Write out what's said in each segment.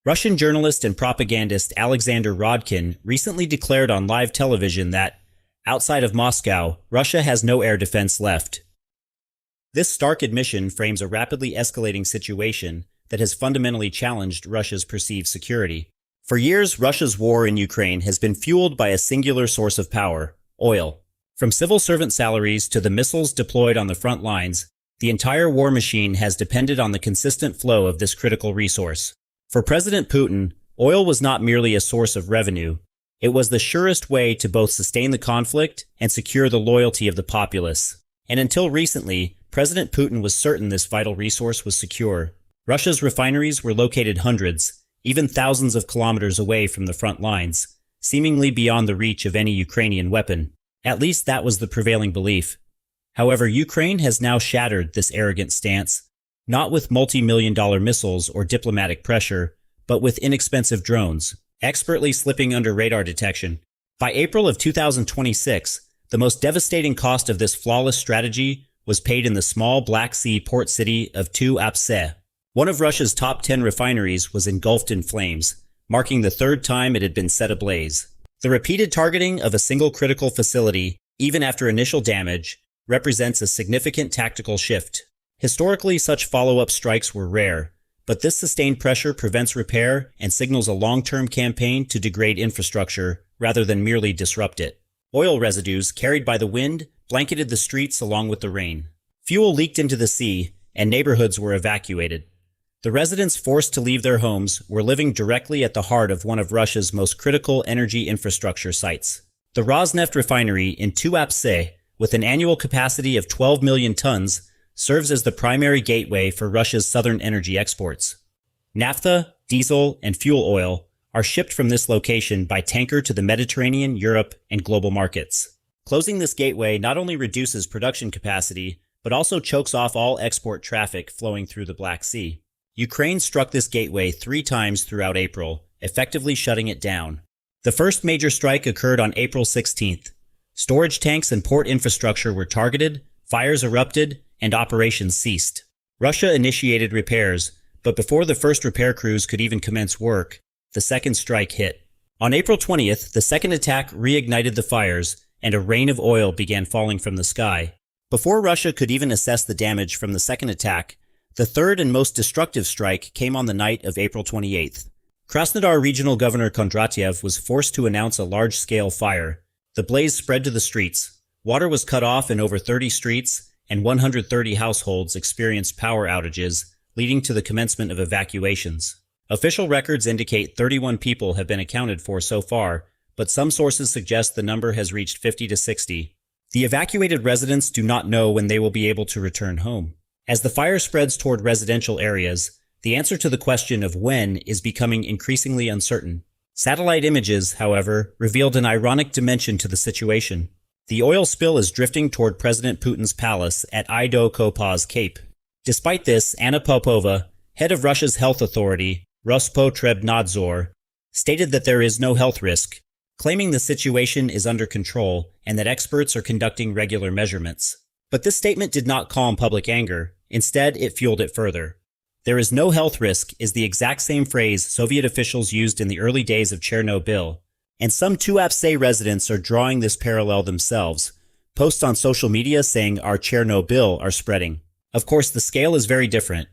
Russian journalist and propagandist Alexander Rodkin recently declared on live television that, outside of Moscow, Russia has no air defense left. This stark admission frames a rapidly escalating situation that has fundamentally challenged Russia's perceived security. For years, Russia's war in Ukraine has been fueled by a singular source of power: oil. From civil servant salaries to the missiles deployed on the front lines, the entire war machine has depended on the consistent flow of this critical resource. For President Putin, oil was not merely a source of revenue. It was the surest way to both sustain the conflict and secure the loyalty of the populace. And until recently, President Putin was certain this vital resource was secure. Russia's refineries were located hundreds, even thousands of kilometers away from the front lines, seemingly beyond the reach of any Ukrainian weapon. At least that was the prevailing belief. However, Ukraine has now shattered this arrogant stance, not with multi-million-dollar missiles or diplomatic pressure, but with inexpensive drones, expertly slipping under radar detection. By April of 2026, the most devastating cost of this flawless strategy was paid in the small Black Sea port city of Tuapse. One of Russia's top 10 refineries was engulfed in flames, marking the third time it had been set ablaze. The repeated targeting of a single critical facility, even after initial damage, represents a significant tactical shift. Historically, such follow-up strikes were rare, but this sustained pressure prevents repair and signals a long-term campaign to degrade infrastructure rather than merely disrupt it. Oil residues carried by the wind blanketed the streets along with the rain. Fuel leaked into the sea, and neighborhoods were evacuated. The residents forced to leave their homes were living directly at the heart of one of Russia's most critical energy infrastructure sites. The Rosneft refinery in Tuapse, with an annual capacity of 12 million tons, serves as the primary gateway for Russia's southern energy exports. Naphtha, diesel, and fuel oil are shipped from this location by tanker to the Mediterranean, Europe, and global markets. Closing this gateway not only reduces production capacity, but also chokes off all export traffic flowing through the Black Sea. Ukraine struck this gateway 3 times throughout April, effectively shutting it down. The first major strike occurred on April 16th. Storage tanks and port infrastructure were targeted, fires erupted, and operations ceased. Russia initiated repairs, but before the first repair crews could even commence work, the second strike hit. On April 20th, the second attack reignited the fires, and a rain of oil began falling from the sky. Before Russia could even assess the damage from the second attack, the third and most destructive strike came on the night of April 28th. Krasnodar Regional Governor Kondratyev was forced to announce a large-scale fire. The blaze spread to the streets. Water was cut off in over 30 streets, and 130 households experienced power outages, leading to the commencement of evacuations. Official records indicate 31 people have been accounted for so far, but some sources suggest the number has reached 50 to 60. The evacuated residents do not know when they will be able to return home. As the fire spreads toward residential areas, the answer to the question of when is becoming increasingly uncertain. Satellite images, however, revealed an ironic dimension to the situation. The oil spill is drifting toward President Putin's palace at Ido-Kopaz Cape. Despite this, Anna Popova, head of Russia's health authority, Rospotrebnadzor, stated that there is no health risk, claiming the situation is under control and that experts are conducting regular measurements. But this statement did not calm public anger. Instead, it fueled it further. There is no health risk is the exact same phrase Soviet officials used in the early days of Chernobyl, and some Tuapse residents are drawing this parallel themselves. Posts on social media saying our Chernobyl are spreading. Of course, the scale is very different.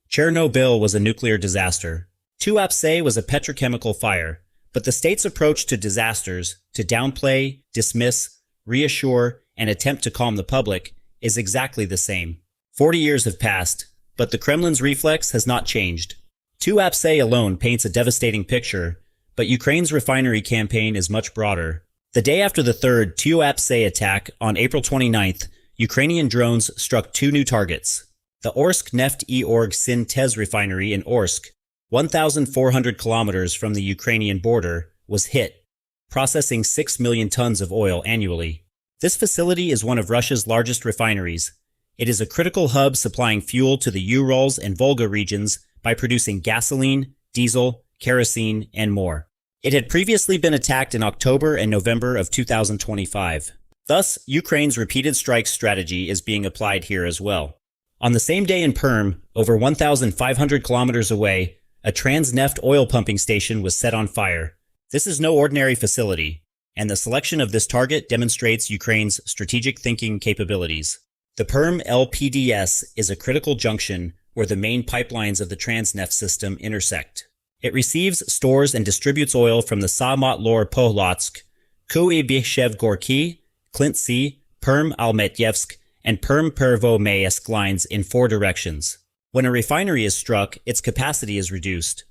Chernobyl was a nuclear disaster. Tuapse was a petrochemical fire, but the state's approach to disasters, to downplay, dismiss, reassure, and attempt to calm the public, is exactly the same. 40 years have passed, but the Kremlin's reflex has not changed. Tuapse alone paints a devastating picture, but Ukraine's refinery campaign is much broader. The day after the third Tuapse attack on April 29th, Ukrainian drones struck 2 new targets. The Orsk Neft-E-Org Syntez refinery in Orsk, 1,400 kilometers from the Ukrainian border, was hit, processing 6 million tons of oil annually. This facility is one of Russia's largest refineries. It is a critical hub supplying fuel to the Urals and Volga regions by producing gasoline, diesel, kerosene, and more. It had previously been attacked in October and November of 2025. Thus, Ukraine's repeated strike strategy is being applied here as well. On the same day in Perm, over 1,500 kilometers away, a Transneft oil pumping station was set on fire. This is no ordinary facility, and the selection of this target demonstrates Ukraine's strategic thinking capabilities. The Perm LPDS is a critical junction where the main pipelines of the Transneft system intersect. It receives, stores, and distributes oil from the Samot Lor Polotsk, Kuibyshev Gorky, Klintsi, Perm Almetyevsk, and Perm Pervo-Mayesk lines in 4 directions. When a refinery is struck, its capacity is reduced.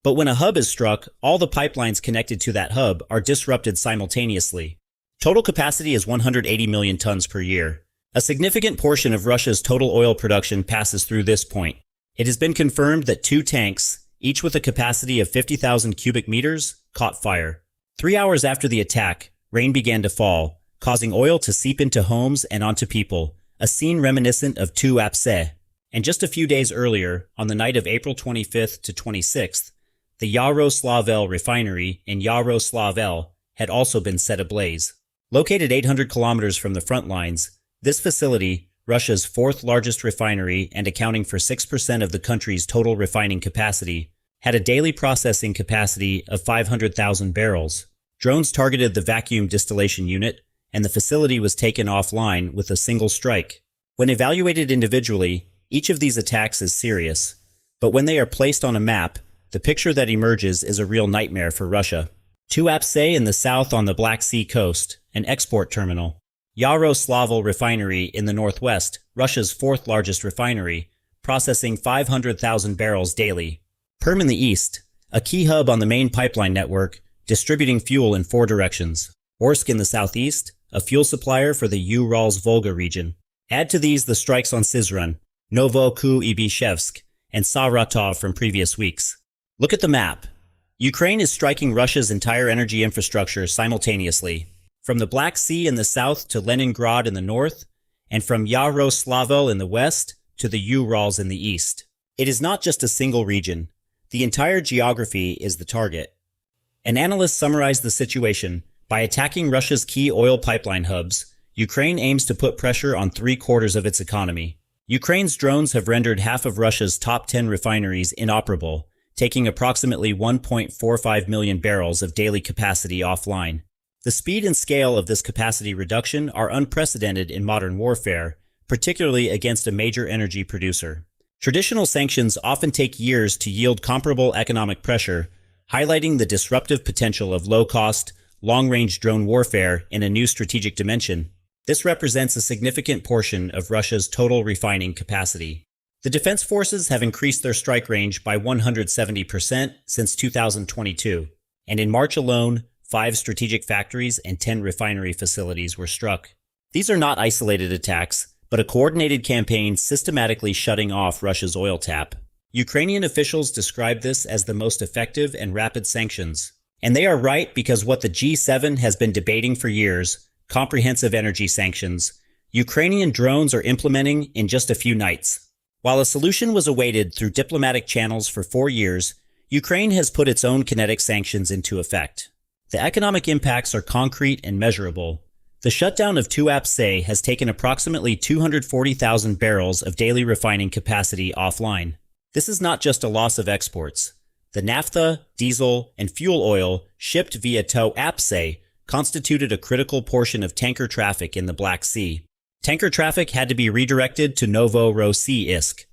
But when a hub is struck, all the pipelines connected to that hub are disrupted simultaneously. Total capacity is 180 million tons per year. A significant portion of Russia's total oil production passes through this point. It has been confirmed that 2 tanks, each with a capacity of 50,000 cubic meters, caught fire. 3 hours after the attack, rain began to fall, causing oil to seep into homes and onto people, a scene reminiscent of Tuapse. And just a few days earlier, on the night of April 25th to 26th, the Yaroslavl refinery in Yaroslavl had also been set ablaze. Located 800 kilometers from the front lines, this facility, Russia's 4th largest refinery and accounting for 6% of the country's total refining capacity, had a daily processing capacity of 500,000 barrels. Drones targeted the vacuum distillation unit, and the facility was taken offline with a single strike. When evaluated individually, each of these attacks is serious, but when they are placed on a map, the picture that emerges is a real nightmare for Russia. Tuapse in the south on the Black Sea coast, an export terminal. Yaroslavl refinery in the northwest, Russia's 4th largest refinery, processing 500,000 barrels daily. Perm in the east, a key hub on the main pipeline network, distributing fuel in 4 directions. Orsk in the southeast, a fuel supplier for the Urals-Volga region. Add to these the strikes on Syzran, Novo-Kuibyshev, and Saratov from previous weeks. Look at the map. Ukraine is striking Russia's entire energy infrastructure simultaneously, from the Black Sea in the south to Leningrad in the north, and from Yaroslavl in the west to the Urals in the east. It is not just a single region. The entire geography is the target. An analyst summarized the situation. By attacking Russia's key oil pipeline hubs, Ukraine aims to put pressure on 3/4 of its economy. Ukraine's drones have rendered half of Russia's top 10 refineries inoperable, taking approximately 1.45 million barrels of daily capacity offline. The speed and scale of this capacity reduction are unprecedented in modern warfare, particularly against a major energy producer. Traditional sanctions often take years to yield comparable economic pressure, highlighting the disruptive potential of low-cost, long-range drone warfare in a new strategic dimension. This represents a significant portion of Russia's total refining capacity. The defense forces have increased their strike range by 170% since 2022, and in March alone, 5 strategic factories and 10 refinery facilities were struck. These are not isolated attacks, but a coordinated campaign systematically shutting off Russia's oil tap. Ukrainian officials describe this as the most effective and rapid sanctions. And they are right, because what the G7 has been debating for years, comprehensive energy sanctions, Ukrainian drones are implementing in just a few nights. While a solution was awaited through diplomatic channels for 4 years, Ukraine has put its own kinetic sanctions into effect. The economic impacts are concrete and measurable. The shutdown of Tuapse has taken approximately 240,000 barrels of daily refining capacity offline. This is not just a loss of exports. The naphtha, diesel, and fuel oil shipped via Tuapse constituted a critical portion of tanker traffic in the Black Sea. Tanker traffic had to be redirected to Novorossiysk.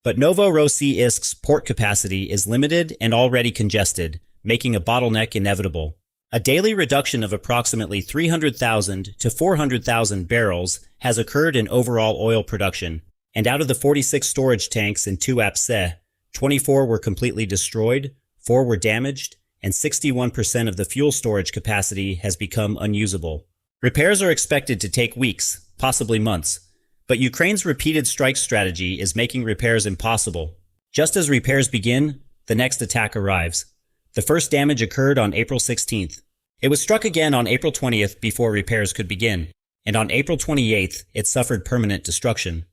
But Novorossiysk's port capacity is limited and already congested, making a bottleneck inevitable. A daily reduction of approximately 300,000 to 400,000 barrels has occurred in overall oil production, and out of the 46 storage tanks in Tuapse, 24 were completely destroyed, 4 were damaged, and 61% of the fuel storage capacity has become unusable. Repairs are expected to take weeks, possibly months, but Ukraine's repeated strike strategy is making repairs impossible. Just as repairs begin, the next attack arrives. The first damage occurred on April 16th. It was struck again on April 20th before repairs could begin, and on April 28th it suffered permanent destruction.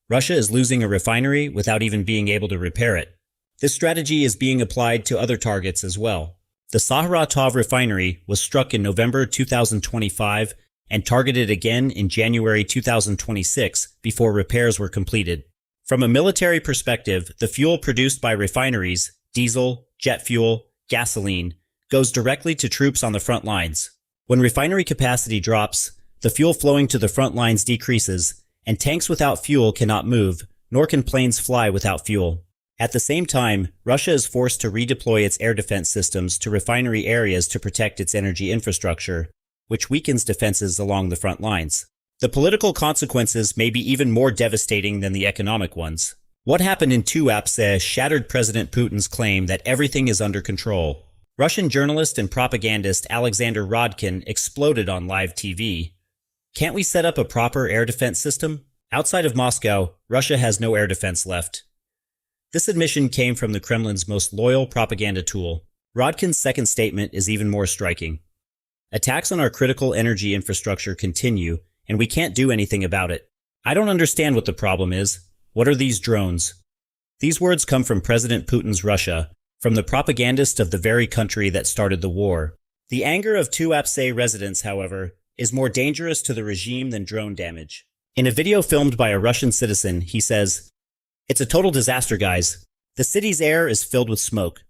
Russia is losing a refinery without even being able to repair it. This strategy is being applied to other targets as well. The Saratov refinery was struck in November 2025 and targeted again in January 2026 before repairs were completed. From a military perspective, the fuel produced by refineries, diesel, jet fuel, gasoline, goes directly to troops on the front lines. When refinery capacity drops, the fuel flowing to the front lines decreases, and tanks without fuel cannot move, nor can planes fly without fuel. At the same time, Russia is forced to redeploy its air defense systems to refinery areas to protect its energy infrastructure, which weakens defenses along the front lines. The political consequences may be even more devastating than the economic ones. What happened in Tuapse shattered President Putin's claim that everything is under control. Russian journalist and propagandist Alexander Rodkin exploded on live TV. Can't we set up a proper air defense system? Outside of Moscow, Russia has no air defense left. This admission came from the Kremlin's most loyal propaganda tool. Rodkin's second statement is even more striking. Attacks on our critical energy infrastructure continue, and we can't do anything about it. I don't understand what the problem is. What are these drones? These words come from President Putin's Russia, from the propagandist of the very country that started the war. The anger of Tuapse residents, however, is more dangerous to the regime than drone damage. In a video filmed by a Russian citizen, he says, "It's a total disaster, guys. The city's air is filled with smoke,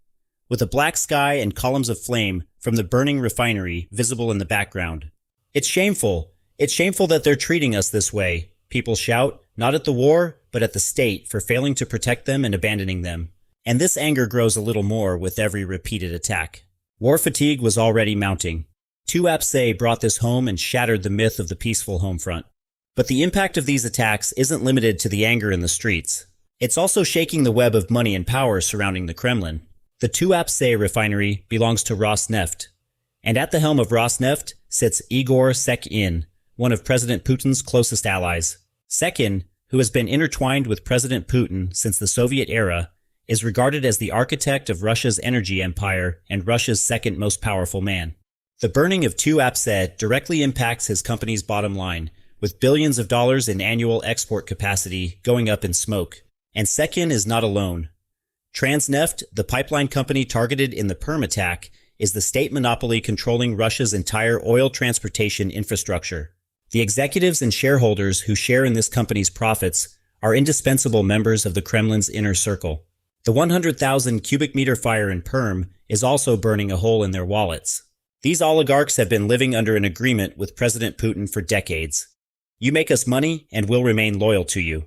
with a black sky and columns of flame from the burning refinery visible in the background. It's shameful. It's shameful that they're treating us this way," people shout, not at the war, but at the state for failing to protect them and abandoning them. And this anger grows a little more with every repeated attack. War fatigue was already mounting. Tuapse brought this home and shattered the myth of the peaceful home front. But the impact of these attacks isn't limited to the anger in the streets. It's also shaking the web of money and power surrounding the Kremlin. The Tuapse refinery belongs to Rosneft. And at the helm of Rosneft sits Igor Sekhin, one of President Putin's closest allies. Sekhin, who has been intertwined with President Putin since the Soviet era, is regarded as the architect of Russia's energy empire and Russia's second most powerful man. The burning of Tuapse directly impacts his company's bottom line, with billions of dollars in annual export capacity going up in smoke. And Sekhin is not alone. Transneft, the pipeline company targeted in the Perm attack, is the state monopoly controlling Russia's entire oil transportation infrastructure. The executives and shareholders who share in this company's profits are indispensable members of the Kremlin's inner circle. The 100,000 cubic meter fire in Perm is also burning a hole in their wallets. These oligarchs have been living under an agreement with President Putin for decades. You make us money and we'll remain loyal to you.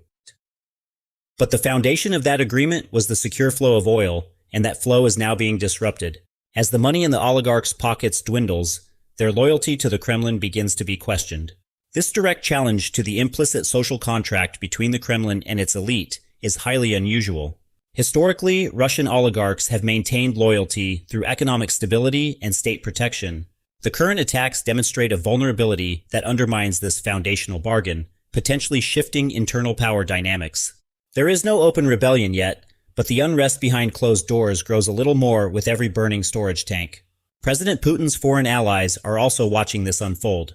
But the foundation of that agreement was the secure flow of oil, and that flow is now being disrupted. As the money in the oligarchs' pockets dwindles, their loyalty to the Kremlin begins to be questioned. This direct challenge to the implicit social contract between the Kremlin and its elite is highly unusual. Historically, Russian oligarchs have maintained loyalty through economic stability and state protection. The current attacks demonstrate a vulnerability that undermines this foundational bargain, potentially shifting internal power dynamics. There is no open rebellion yet, but the unrest behind closed doors grows a little more with every burning storage tank. President Putin's foreign allies are also watching this unfold.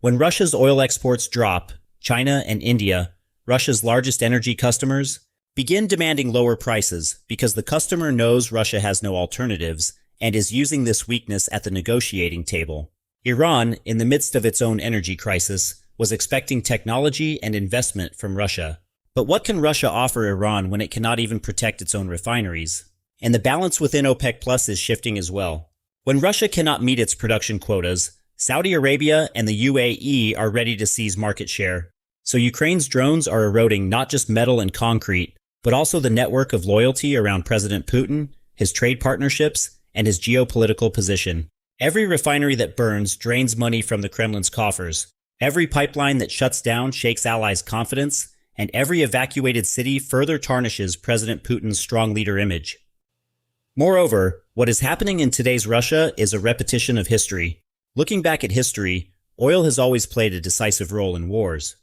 When Russia's oil exports drop, China and India, Russia's largest energy customers, begin demanding lower prices because the customer knows Russia has no alternatives and is using this weakness at the negotiating table. Iran, in the midst of its own energy crisis, was expecting technology and investment from Russia. But what can Russia offer Iran when it cannot even protect its own refineries? And the balance within OPEC Plus is shifting as well. When Russia cannot meet its production quotas, Saudi Arabia and the UAE are ready to seize market share. So Ukraine's drones are eroding not just metal and concrete, but also the network of loyalty around President Putin, his trade partnerships, and his geopolitical position. Every refinery that burns drains money from the Kremlin's coffers. Every pipeline that shuts down shakes allies' confidence, and every evacuated city further tarnishes President Putin's strong leader image. Moreover, what is happening in today's Russia is a repetition of history. Looking back at history, oil has always played a decisive role in wars.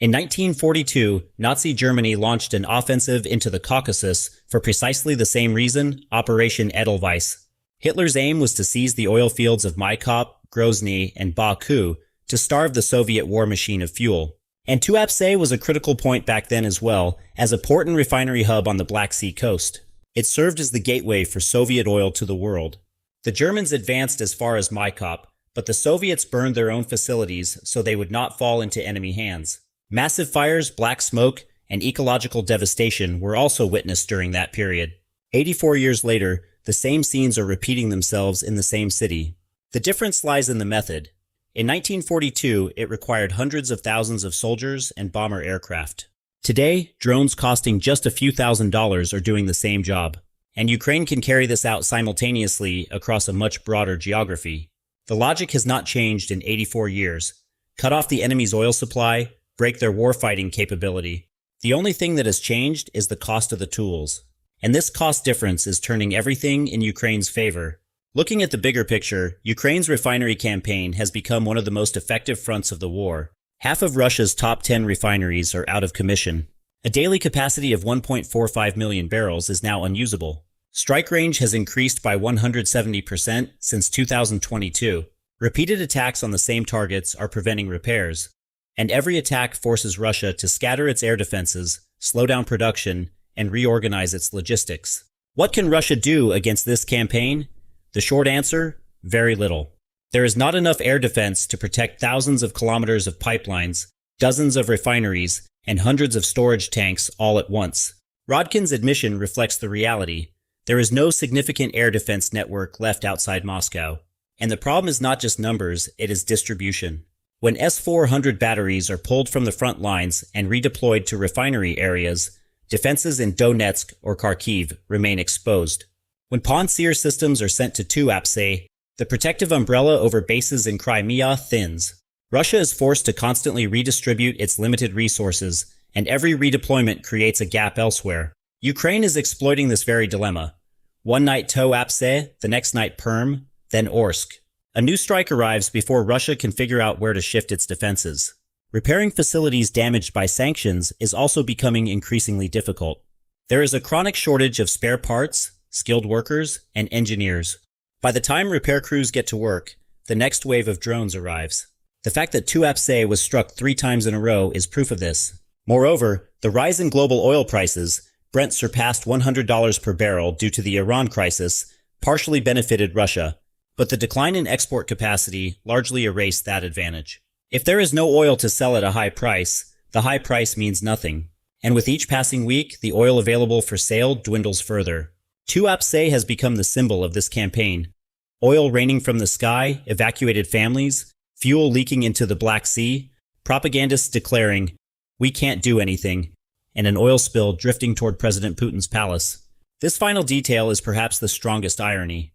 In 1942, Nazi Germany launched an offensive into the Caucasus for precisely the same reason, Operation Edelweiss. Hitler's aim was to seize the oil fields of Maikop, Grozny, and Baku to starve the Soviet war machine of fuel. And Tuapse was a critical point back then as well, as a port and refinery hub on the Black Sea coast. It served as the gateway for Soviet oil to the world. The Germans advanced as far as Maikop, but the Soviets burned their own facilities so they would not fall into enemy hands. Massive fires, black smoke, and ecological devastation were also witnessed during that period. 84 years later, the same scenes are repeating themselves in the same city. The difference lies in the method. In 1942, it required hundreds of thousands of soldiers and bomber aircraft. Today, drones costing just a few $1,000s are doing the same job. And Ukraine can carry this out simultaneously across a much broader geography. The logic has not changed in 84 years. Cut off the enemy's oil supply, break their warfighting capability. The only thing that has changed is the cost of the tools. And this cost difference is turning everything in Ukraine's favor. Looking at the bigger picture, Ukraine's refinery campaign has become one of the most effective fronts of the war. Half of Russia's top 10 refineries are out of commission. A daily capacity of 1.45 million barrels is now unusable. Strike range has increased by 170% since 2022. Repeated attacks on the same targets are preventing repairs. And every attack forces Russia to scatter its air defenses, slow down production, and reorganize its logistics. What can Russia do against this campaign? The short answer, very little. There is not enough air defense to protect thousands of kilometers of pipelines, dozens of refineries, and hundreds of storage tanks all at once. Rodkin's admission reflects the reality. There is no significant air defense network left outside Moscow. And the problem is not just numbers, it is distribution. When S-400 batteries are pulled from the front lines and redeployed to refinery areas, defenses in Donetsk or Kharkiv remain exposed. When Pantsir systems are sent to Tuapse, the protective umbrella over bases in Crimea thins. Russia is forced to constantly redistribute its limited resources, and every redeployment creates a gap elsewhere. Ukraine is exploiting this very dilemma. One night Tuapse, the next night Perm, then Orsk. A new strike arrives before Russia can figure out where to shift its defenses. Repairing facilities damaged by sanctions is also becoming increasingly difficult. There is a chronic shortage of spare parts, skilled workers, and engineers. By the time repair crews get to work, the next wave of drones arrives. The fact that Tuapse was struck 3 times in a row is proof of this. Moreover, the rise in global oil prices, Brent surpassed $100 per barrel due to the Iran crisis, partially benefited Russia, but the decline in export capacity largely erased that advantage. If there is no oil to sell at a high price, the high price means nothing. And with each passing week, the oil available for sale dwindles further. Tuapse has become the symbol of this campaign. Oil raining from the sky, evacuated families, fuel leaking into the Black Sea, propagandists declaring, "We can't do anything," and an oil spill drifting toward President Putin's palace. This final detail is perhaps the strongest irony.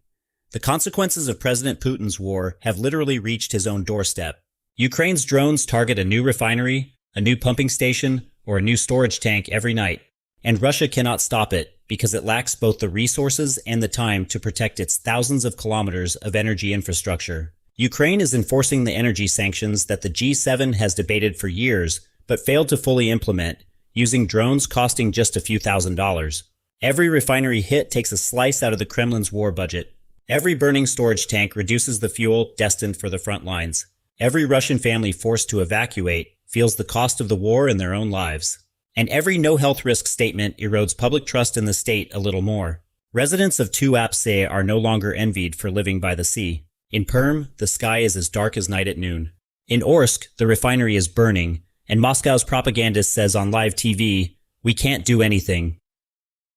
The consequences of President Putin's war have literally reached his own doorstep. Ukraine's drones target a new refinery, a new pumping station, or a new storage tank every night. And Russia cannot stop it because it lacks both the resources and the time to protect its thousands of kilometers of energy infrastructure. Ukraine is enforcing the energy sanctions that the G7 has debated for years but failed to fully implement, using drones costing just a few $1,000s. Every refinery hit takes a slice out of the Kremlin's war budget. Every burning storage tank reduces the fuel destined for the front lines. Every Russian family forced to evacuate feels the cost of the war in their own lives. And every no-health risk statement erodes public trust in the state a little more. Residents of Tuapse are no longer envied for living by the sea. In Perm, the sky is as dark as night at noon. In Orsk, the refinery is burning, and Moscow's propagandist says on live TV, "We can't do anything."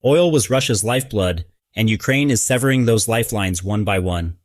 Oil was Russia's lifeblood, and Ukraine is severing those lifelines one by one.